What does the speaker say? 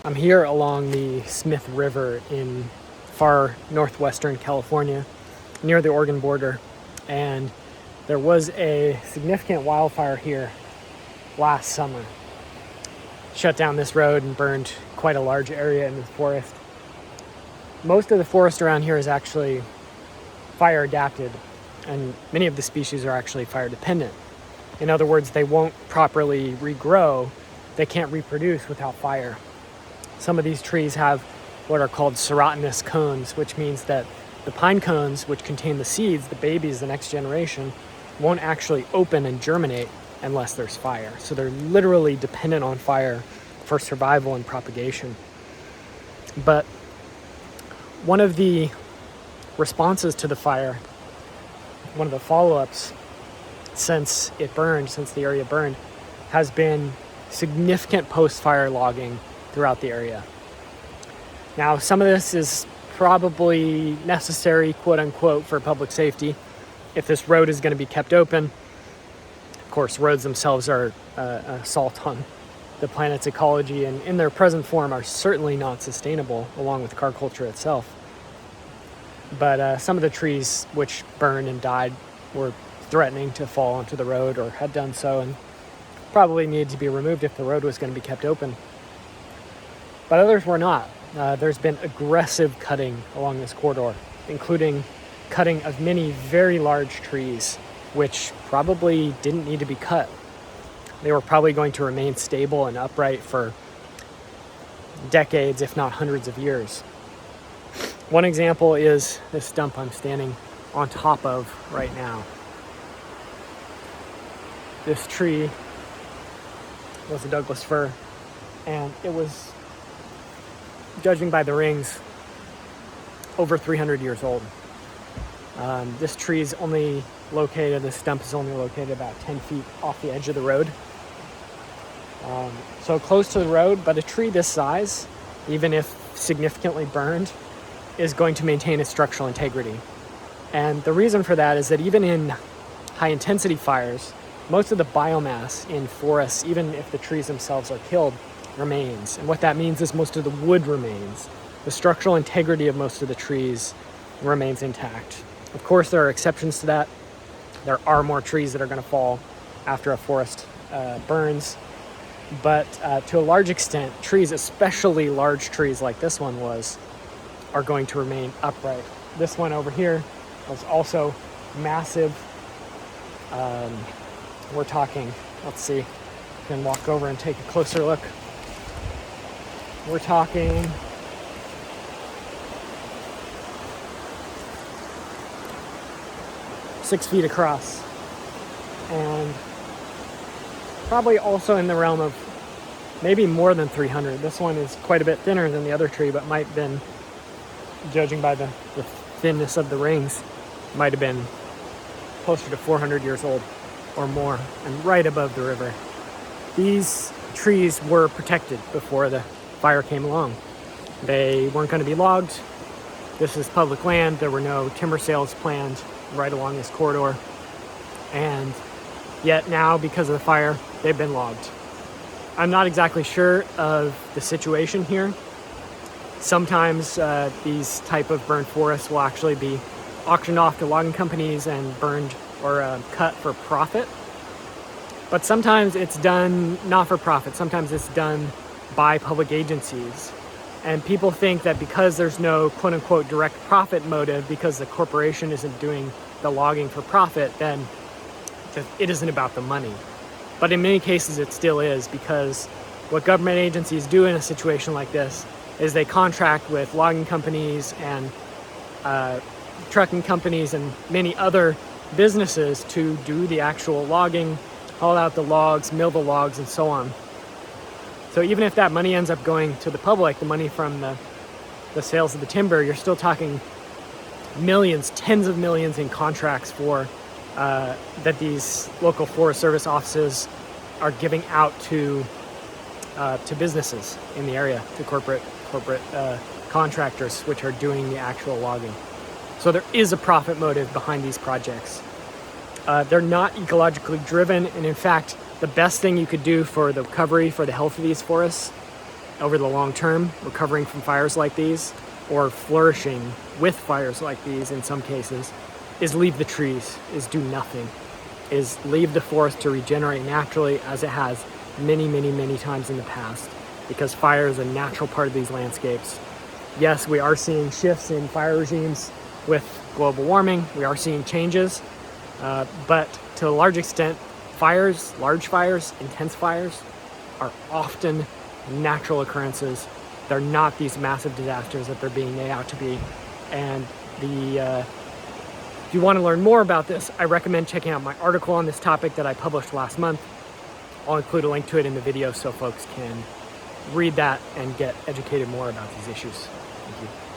I'm here along the Smith River in far northwestern California, near the Oregon border, and there was a significant wildfire here last summer. Shut down this road and burned quite a large area in the forest. Most of the forest around here is actually fire adapted, and many of the species are actually fire dependent. In other words, they won't properly regrow. They can't reproduce without fire. Some of these trees have what are called serotinous cones, which means that the pine cones, which contain the seeds, the babies, the next generation, won't actually open and germinate unless there's fire. So they're literally dependent on fire for survival and propagation. But one of the responses to the fire, one of the follow-ups since the area burned, has been significant post-fire logging throughout the area. Now, some of this is probably necessary, quote unquote, for public safety. If this road is going to be kept open, of course, roads themselves are an assault on the planet's ecology, and in their present form are certainly not sustainable, along with car culture itself. But some of the trees which burned and died were threatening to fall onto the road, or had done so, and probably needed to be removed if the road was going to be kept open. But others were not. There's been aggressive cutting along this corridor, including cutting of many very large trees, which probably didn't need to be cut. They were probably going to remain stable and upright for decades, if not hundreds of years. One example is this stump I'm standing on top of right now. This tree was a Douglas fir, and it was, judging by the rings, over 300 years old. This stump is only located about 10 feet off the edge of the road. So close to the road, but a tree this size, even if significantly burned, is going to maintain its structural integrity. And the reason for that is that even in high intensity fires, most of the biomass in forests, even if the trees themselves are killed, remains. And what that means is most of the wood remains. The structural integrity of most of the trees remains intact. Of course, there are exceptions to that. There are more trees that are going to fall after a forest burns. But to a large extent, trees, especially large trees like this one was, are going to remain upright. This one over here was also massive. We're talking, let's see, I can walk over and take a closer look. We're talking six feet across, and probably also in the realm of maybe more than 300. This one is quite a bit thinner than the other tree, but might have been, judging by the thinness of the rings, might have been closer to 400 years old or more, and right above the river. These trees were protected before the fire came along. They weren't going to be logged. This is public land. There were no timber sales planned right along this corridor. And yet now, because of the fire, they've been logged. I'm not exactly sure of the situation here. Sometimes these type of burned forests will actually be auctioned off to logging companies and burned or cut for profit. But sometimes it's done not for profit. Sometimes it's done by public agencies. And people think that because there's no quote-unquote direct profit motive, because the corporation isn't doing the logging for profit, then it isn't about the money. But in many cases it still is, because what government agencies do in a situation like this is they contract with logging companies and trucking companies and many other businesses to do the actual logging, haul out the logs, mill the logs, and so on. So even if that money ends up going to the public, the money from the sales of the timber, you're still talking millions, tens of millions in contracts for that these local Forest Service offices are giving out to businesses in the area, to corporate contractors which are doing the actual logging. So there is a profit motive behind these projects. They're not ecologically driven, and in fact, the best thing you could do for the recovery, for the health of these forests, over the long term, recovering from fires like these, or flourishing with fires like these in some cases, is leave the trees, is do nothing, is leave the forest to regenerate naturally as it has many, many, many times in the past, because fire is a natural part of these landscapes. Yes, we are seeing shifts in fire regimes with global warming. We are seeing changes, but to a large extent, fires, large fires, intense fires, are often natural occurrences. They're not these massive disasters that they're being made out to be. And if you want to learn more about this, I recommend checking out my article on this topic that I published last month. I'll include a link to it in the video so folks can read that and get educated more about these issues. Thank you.